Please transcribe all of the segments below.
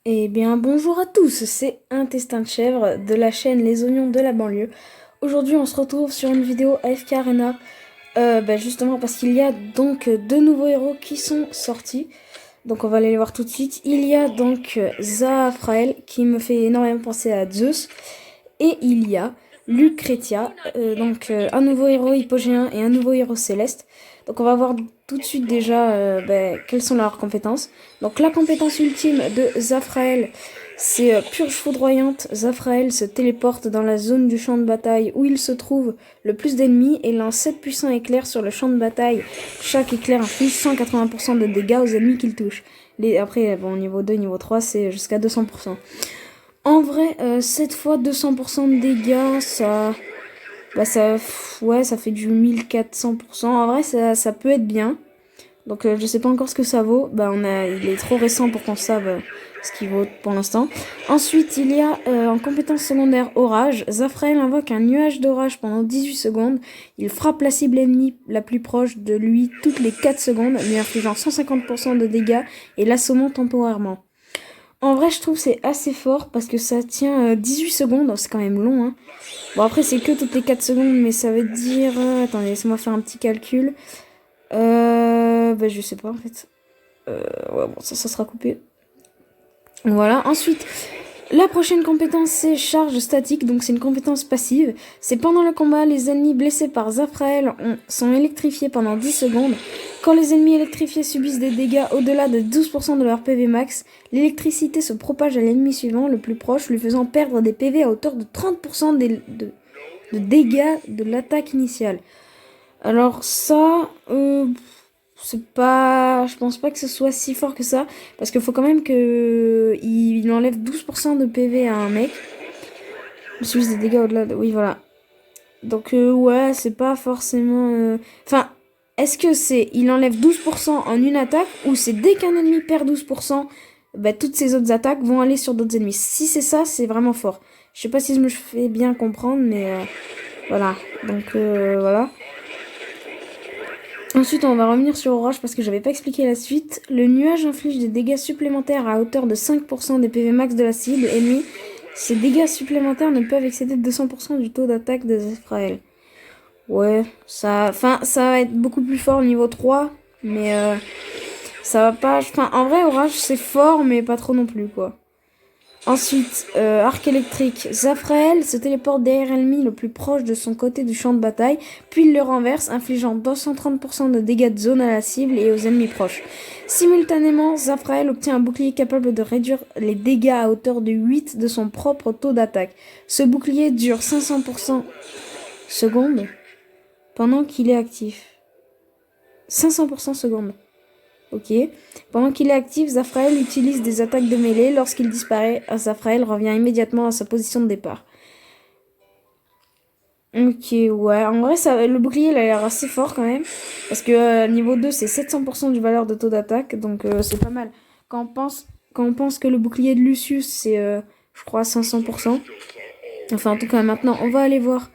Eh bien, bonjour à tous, c'est Intestin de chèvre de la chaîne Les Oignons de la banlieue. Aujourd'hui, on se retrouve sur une vidéo AFK Arena, justement parce qu'il y a donc deux nouveaux héros qui sont sortis. Donc on va aller les voir tout de suite. Il y a donc Zafrael qui me fait énormément penser à Zeus. Et il y a Lucretia, un nouveau héros hypogéen et un nouveau héros céleste. Donc on va voir tout de suite déjà quelles sont leurs compétences. Donc la compétence ultime de Zafrael, c'est Purge foudroyante. Zafrael se téléporte dans la zone du champ de bataille où il se trouve le plus d'ennemis et lance 7 puissants éclairs sur le champ de bataille. Chaque éclair inflige 180% de dégâts aux ennemis qu'il touche. Après, niveau 2, niveau 3, c'est jusqu'à 200%. En vrai, cette fois 200% de dégâts, ça fait du 1400%. En vrai, ça peut être bien. Donc, je sais pas encore ce que ça vaut. Il est trop récent pour qu'on sache ce qu'il vaut pour l'instant. Ensuite, il y a en compétence secondaire Orage. Zafrael invoque un nuage d'orage pendant 18 secondes. Il frappe la cible ennemie la plus proche de lui toutes les 4 secondes, lui infligeant 150% de dégâts et l'assommant temporairement. En vrai, je trouve que c'est assez fort parce que ça tient 18 secondes. C'est quand même long, hein. Bon, après, c'est que toutes les 4 secondes, mais ça veut dire... attendez, laissez-moi faire un petit calcul. Je sais pas, en fait. Ouais, bon, ça sera coupé. Voilà. Ensuite, la prochaine compétence, c'est charge statique. Donc, c'est une compétence passive. C'est pendant le combat, les ennemis blessés par Zafrael sont électrifiés pendant 10 secondes. Quand les ennemis électrifiés subissent des dégâts au-delà de 12% de leur PV max, l'électricité se propage à l'ennemi suivant, le plus proche, lui faisant perdre des PV à hauteur de 30% de dégâts de l'attaque initiale. Alors ça, c'est pas... Je pense pas que ce soit si fort que ça, parce qu'il faut quand même il enlève 12% de PV à un mec. Il subit des dégâts au-delà de... Oui, voilà. Donc ouais, c'est pas forcément... Enfin... Est-ce que c'est il enlève 12% en une attaque ou c'est dès qu'un ennemi perd 12%, toutes ses autres attaques vont aller sur d'autres ennemis. Si c'est ça, c'est vraiment fort. Je sais pas si je me fais bien comprendre, mais voilà. Donc voilà. Ensuite, on va revenir sur Orage parce que j'avais pas expliqué la suite. Le nuage inflige des dégâts supplémentaires à hauteur de 5% des PV max de la cible ennemie. Ces dégâts supplémentaires ne peuvent excéder 200% du taux d'attaque de Zafrael. Ouais, ça va être beaucoup plus fort au niveau 3, mais ça va pas... Enfin, en vrai, Orage, c'est fort, mais pas trop non plus, quoi. Ensuite, arc électrique. Zafrael se téléporte derrière l'ennemi le plus proche de son côté du champ de bataille, puis il le renverse, infligeant 230% de dégâts de zone à la cible et aux ennemis proches. Simultanément, Zafrael obtient un bouclier capable de réduire les dégâts à hauteur de 8 de son propre taux d'attaque. Ce bouclier dure 500% secondes pendant qu'il est actif. 500% secondes. Ok. Pendant qu'il est actif, Zafrael utilise des attaques de mêlée. Lorsqu'il disparaît, Zafrael revient immédiatement à sa position de départ. Ok, ouais. En vrai, le bouclier, il a l'air assez fort quand même. Parce que niveau 2, c'est 700% du valeur de taux d'attaque. Donc c'est pas mal. Quand on pense que le bouclier de Lucius, c'est, je crois, 500%. Enfin, en tout cas, maintenant, on va aller voir.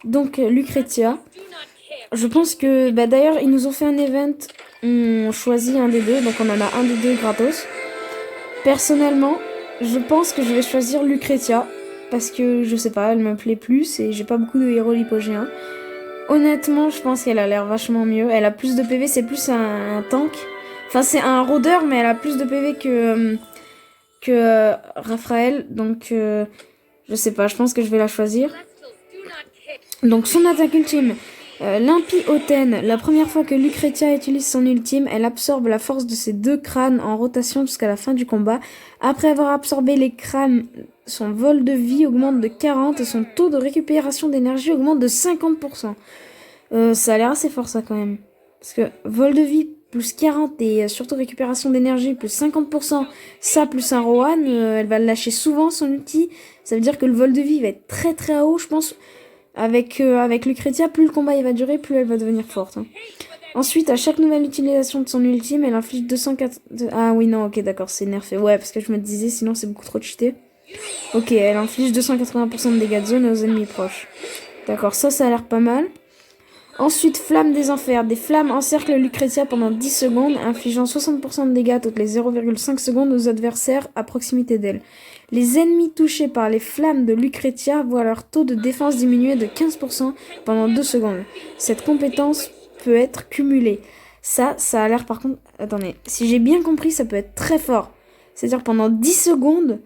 Donc, Lucretia. Je pense que... d'ailleurs, ils nous ont fait un event. On choisit un des deux. Donc, on en a un des deux gratos. Personnellement, je pense que je vais choisir Lucretia. Parce que, je sais pas, elle me plaît plus. Et j'ai pas beaucoup de héros lipogéens. Honnêtement, je pense qu'elle a l'air vachement mieux. Elle a plus de PV. C'est plus un tank. Enfin, c'est un rôdeur. Mais elle a plus de PV que Raphaël. Donc, je sais pas. Je pense que je vais la choisir. Donc, son attaque ultime... Limpie hautaine. La première fois que Lucretia utilise son ultime, elle absorbe la force de ses deux crânes en rotation jusqu'à la fin du combat. Après avoir absorbé les crânes, son vol de vie augmente de 40 et son taux de récupération d'énergie augmente de 50%. Ça a l'air assez fort ça quand même. Parce que vol de vie plus 40 et surtout récupération d'énergie plus 50%, ça plus un Rohan, elle va le lâcher souvent son ulti. Ça veut dire que le vol de vie va être très très haut, je pense. Avec Lucretia, plus le combat il va durer, plus elle va devenir forte. Hein. Ensuite, à chaque nouvelle utilisation de son ultime, elle inflige 204... Ah oui, non, ok, d'accord, c'est nerfé. Ouais, parce que je me disais, sinon c'est beaucoup trop cheaté. Ok, elle inflige 280% de dégâts de zone aux ennemis proches. D'accord, ça a l'air pas mal. Ensuite, Flamme des Enfers. Des flammes encerclent Lucretia pendant 10 secondes, infligeant 60% de dégâts toutes les 0,5 secondes aux adversaires à proximité d'elle. Les ennemis touchés par les flammes de Lucretia voient leur taux de défense diminuer de 15% pendant 2 secondes. Cette compétence peut être cumulée. Ça a l'air par contre... Attendez, si j'ai bien compris, ça peut être très fort. C'est-à-dire pendant 10 secondes,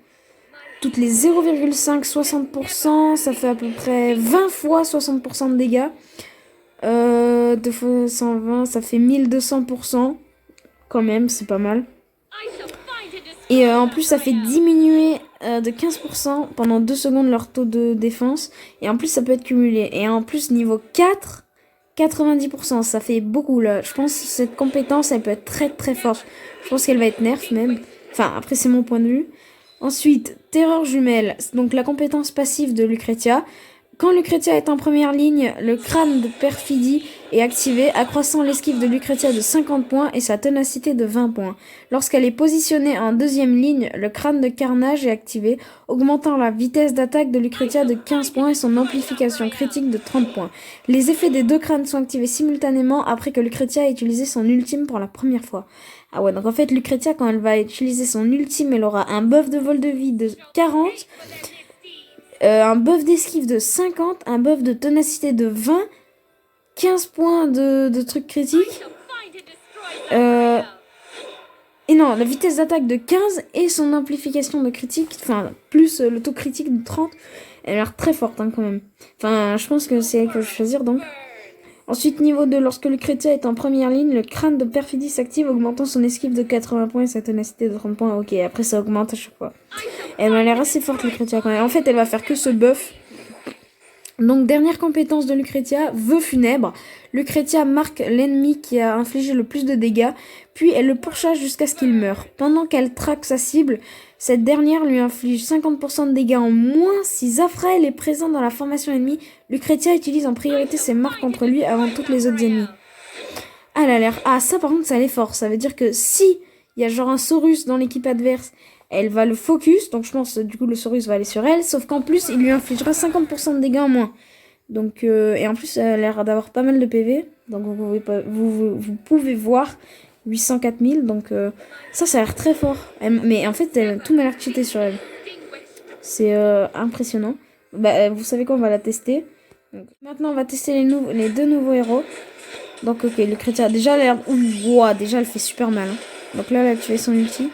toutes les 0,5 60%, ça fait à peu près 20 fois 60% de dégâts. 2 fois 120, ça fait 1200%. Quand même, c'est pas mal. Et en plus, ça fait diminuer de 15% pendant 2 secondes leur taux de défense. Et en plus, ça peut être cumulé. Et en plus, niveau 4, 90%. Ça fait beaucoup là. Je pense que cette compétence, elle peut être très très forte. Je pense qu'elle va être nerf même. Enfin, après, c'est mon point de vue. Ensuite, Terreur jumelle. Donc la compétence passive de Lucretia. Quand Lucretia est en première ligne, le crâne de perfidie est activé, accroissant l'esquive de Lucretia de 50 points et sa ténacité de 20 points. Lorsqu'elle est positionnée en deuxième ligne, le crâne de carnage est activé, augmentant la vitesse d'attaque de Lucretia de 15 points et son amplification critique de 30 points. Les effets des deux crânes sont activés simultanément après que Lucretia ait utilisé son ultime pour la première fois. Ah ouais, donc en fait, Lucretia, quand elle va utiliser son ultime, elle aura un buff de vol de vie de 40, un buff d'esquive de 50, un buff de ténacité de 20, 15 points de trucs critiques, et non, la vitesse d'attaque de 15 et son amplification de critique, enfin, plus le taux critique de 30, elle a l'air très forte hein, quand même. Enfin, je pense que c'est elle que je vais choisir donc. Ensuite, niveau 2, lorsque Lucretia est en première ligne, le crâne de perfidie s'active, augmentant son esquive de 80 points et sa ténacité de 30 points. Ok, après ça augmente à chaque fois. Elle m'a l'air assez forte, Lucretia, quand même. En fait, elle va faire que ce buff. Donc, dernière compétence de Lucretia, vœu funèbre. Lucretia marque l'ennemi qui a infligé le plus de dégâts, puis elle le pourchasse jusqu'à ce qu'il meure. Pendant qu'elle traque sa cible, cette dernière lui inflige 50% de dégâts en moins. Si Zafrael est présent dans la formation ennemie, Lucretia utilise en priorité ses marques contre lui avant toutes les autres ennemis. Ah, elle a l'air... Ah, ça par contre, ça l'est fort. Ça veut dire que si il y a genre un Saurus dans l'équipe adverse, elle va le focus. Donc je pense du coup le Saurus va aller sur elle. Sauf qu'en plus, il lui infligera 50% de dégâts en moins. Donc, et en plus, elle a l'air d'avoir pas mal de PV. Donc vous pouvez voir 804 000. Donc ça a l'air très fort. Mais en fait, tout m'a l'air cheaté sur elle. C'est impressionnant. Bah, vous savez quoi, on va la tester. Donc, maintenant, on va tester les deux nouveaux héros. Donc, ok, Lucretia. Déjà, elle a l'air... Wow, déjà, elle fait super mal. Hein. Donc là, elle a tué son ulti.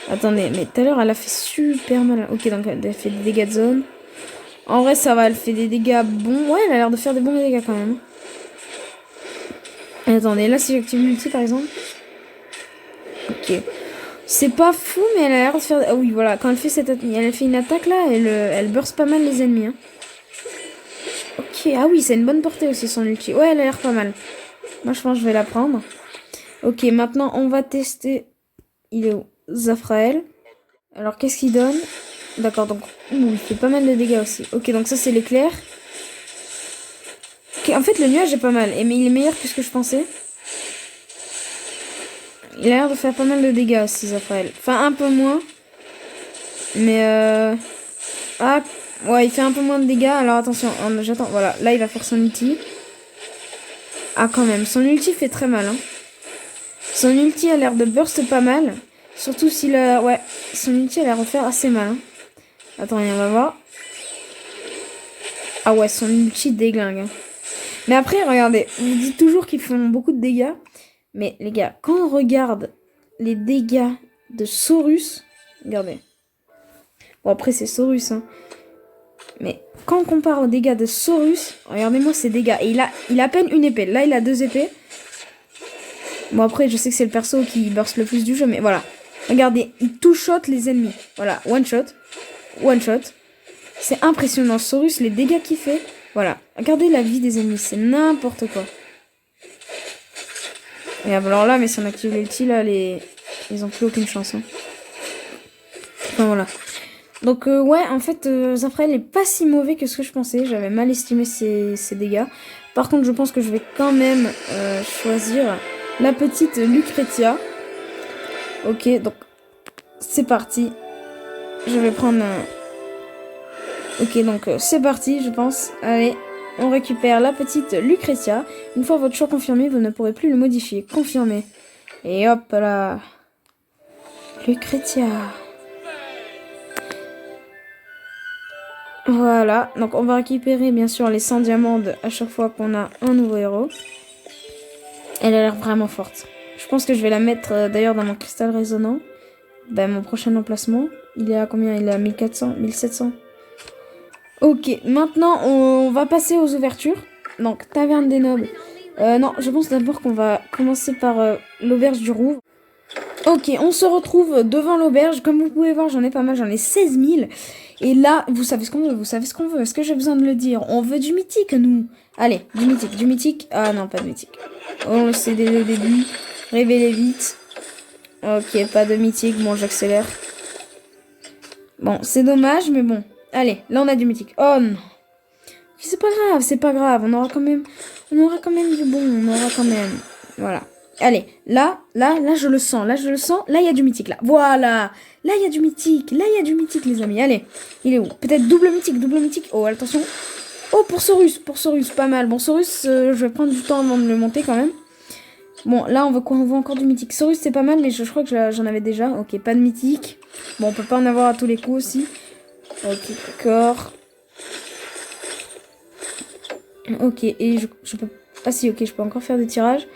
Attendez, mais tout à l'heure, elle a fait super mal. Ok, donc elle fait des dégâts de zone. En vrai, ça va, elle fait des dégâts bons. Ouais, elle a l'air de faire des bons dégâts quand même. Et attendez, là, si j'active l'ulti, par exemple. Ok. C'est pas fou, mais elle a l'air de faire... Ah oui, voilà, quand elle fait une attaque, là, elle burst pas mal les ennemis. Hein. Ok, ah oui, c'est une bonne portée aussi, son ulti. Ouais, elle a l'air pas mal. Moi, je pense que je vais la prendre. Ok, maintenant, on va tester... Il est où? Zafrael. Alors, qu'est-ce qu'il donne? D'accord, donc... il fait pas mal de dégâts aussi. Ok, donc ça, c'est l'éclair. Ok, en fait, le nuage est pas mal. Mais il est meilleur que ce que je pensais. Il a l'air de faire pas mal de dégâts aussi, Zafrael. Enfin, un peu moins. Mais ah, ouais, il fait un peu moins de dégâts. Alors, attention, j'attends. Voilà, là, il va faire son ulti. Ah, quand même, son ulti fait très mal. Hein. Son ulti a l'air de burst pas mal. Surtout s'il a... Ouais, son ulti a l'air de faire assez mal. Hein. Attendez, on va voir. Ah ouais, son ulti déglingue. Hein. Mais après, regardez, on dit toujours qu'ils font beaucoup de dégâts. Mais les gars, quand on regarde les dégâts de Saurus, regardez. Bon, après, c'est Saurus, hein. Mais quand on compare aux dégâts de Saurus, regardez-moi ces dégâts. Et il a à peine une épée. Là, il a 2 épées. Bon, après, je sais que c'est le perso qui burst le plus du jeu, mais voilà. Regardez, il two-shot les ennemis. Voilà, one shot. One shot. C'est impressionnant. Saurus, les dégâts qu'il fait. Voilà. Regardez la vie des ennemis. C'est n'importe quoi. Et alors là, mais si on active l'ulti, là, ils ont plus aucune chance. Hein. Enfin, voilà. Donc, ouais, en fait, Zafrael est pas si mauvais que ce que je pensais. J'avais mal estimé ses dégâts. Par contre, je pense que je vais quand même choisir la petite Lucretia. Ok, donc, c'est parti. Je vais prendre... Ok, donc, c'est parti, je pense. Allez, on récupère la petite Lucretia. Une fois votre choix confirmé, vous ne pourrez plus le modifier. Confirmé. Et hop là. Lucretia. Voilà, donc on va récupérer bien sûr les 100 diamants à chaque fois qu'on a un nouveau héros. Elle a l'air vraiment forte. Je pense que je vais la mettre d'ailleurs dans mon cristal résonnant. Ben, mon prochain emplacement. Il est à combien? Il est à 1400, 1700. Ok, maintenant on va passer aux ouvertures. Donc, taverne des nobles. Non, je pense d'abord qu'on va commencer par l'auberge du Rouvre. Ok, on se retrouve devant l'auberge. Comme vous pouvez voir, j'en ai pas mal, j'en ai 16 000. Et là, vous savez ce qu'on veut, vous savez ce qu'on veut. Est-ce que j'ai besoin de le dire? On veut du mythique, nous. Allez, du mythique, du mythique. Ah non, pas de mythique. On le sait dès le début. Révélez vite. Ok, pas de mythique. Bon, j'accélère. Bon, c'est dommage, mais bon. Allez, là, on a du mythique. Oh non. C'est pas grave, c'est pas grave. On aura quand même du bon. On aura quand même. Voilà. Allez, là, je le sens. Là, je le sens. Là, il y a du mythique, là. Voilà. Là, il y a du mythique. Là, il y a du mythique, les amis. Allez. Il est où? Peut-être double mythique, double mythique. Oh, attention. Oh, pour Saurus, pas mal. Bon, Saurus, je vais prendre du temps avant de le monter, quand même. Bon, là, on veut quoi? On veut encore du mythique. Saurus, c'est pas mal, mais je crois que j'en avais déjà. Ok, pas de mythique. Bon, on peut pas en avoir à tous les coups aussi. Ok, d'accord. Ok, et je peux... Ah si, ok, je peux encore faire des tirages.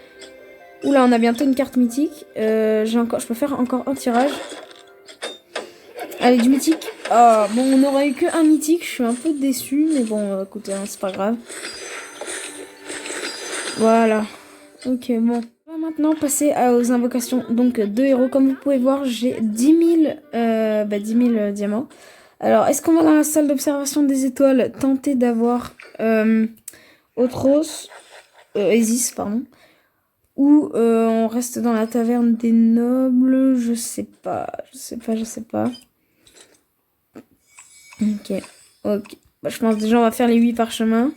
Oula, on a bientôt une carte mythique. Je peux faire encore un tirage. Allez, du mythique. Oh, bon, on n'aura eu qu'un mythique. Je suis un peu déçue, mais bon, écoutez, hein, c'est pas grave. Voilà. Ok, bon. On va maintenant passer aux invocations. Donc, 2 héros. Comme vous pouvez voir, j'ai 10 000 diamants. Alors, est-ce qu'on va dans la salle d'observation des étoiles tenter d'avoir Otros, Isis, pardon. Ou on reste dans la taverne des nobles, je sais pas. Ok, ok. Bah, je pense déjà on va faire les 8 parchemins.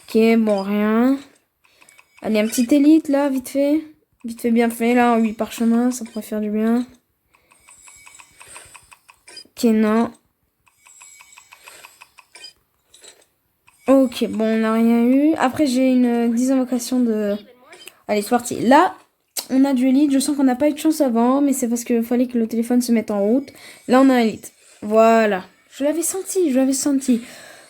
Ok, bon, rien. Allez, un petit élite là, vite fait. Vite fait, bien fait là, en 8 parchemins, ça pourrait faire du bien. Ok, non. Ok, bon, on n'a rien eu. Après, j'ai une 10 invocations de... Allez, c'est parti. Là, on a du élite. Je sens qu'on n'a pas eu de chance avant, mais c'est parce qu'il fallait que le téléphone se mette en route. Là, on a élite. Voilà. Je l'avais senti.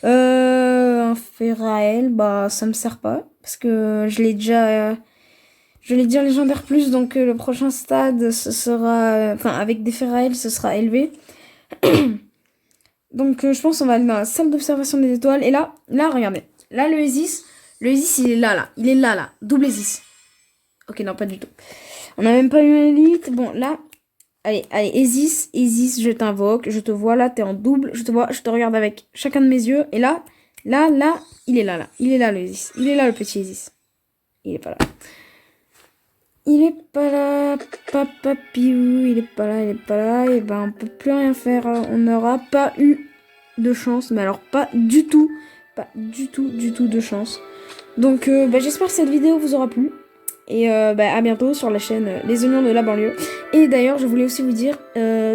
Un Ferrael, bah, ça me sert pas. Parce que je l'ai déjà légendaire plus, donc le prochain stade, ce sera... Enfin, avec des Ferrael, ce sera élevé. Donc, je pense qu'on va aller dans la salle d'observation des étoiles. Et là, regardez. Là, le Isis, il est là. Il est là. Double Isis. Ok, non, pas du tout. On n'a même pas eu un élite. Bon, là, allez, Isis, je t'invoque. Je te vois là, t'es en double. Je te vois, je te regarde avec chacun de mes yeux. Et là, il est là. Il est là, le Isis. Il est là, le petit Isis. Il est pas là. Papa Piou, il est pas là, et ben on peut plus rien faire, on n'aura pas eu de chance, mais alors pas du tout de chance. Donc j'espère que cette vidéo vous aura plu, et à bientôt sur la chaîne Les Oignons de la banlieue. Et d'ailleurs je voulais aussi vous dire,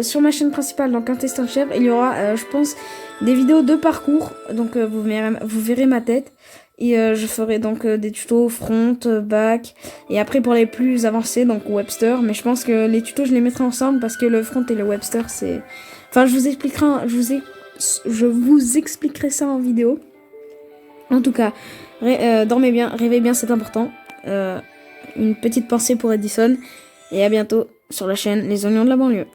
sur ma chaîne principale, donc Intestin de chèvre, il y aura je pense des vidéos de parcours, donc vous verrez ma tête. Et je ferai donc des tutos front, back, et après pour les plus avancés, donc Webster. Mais je pense que les tutos, je les mettrai ensemble parce que le front et le Webster, c'est... Enfin, je vous expliquerai ça en vidéo. En tout cas, dormez bien, rêvez bien, c'est important. Une petite pensée pour Edison. Et à bientôt sur la chaîne Les Oignons de la banlieue.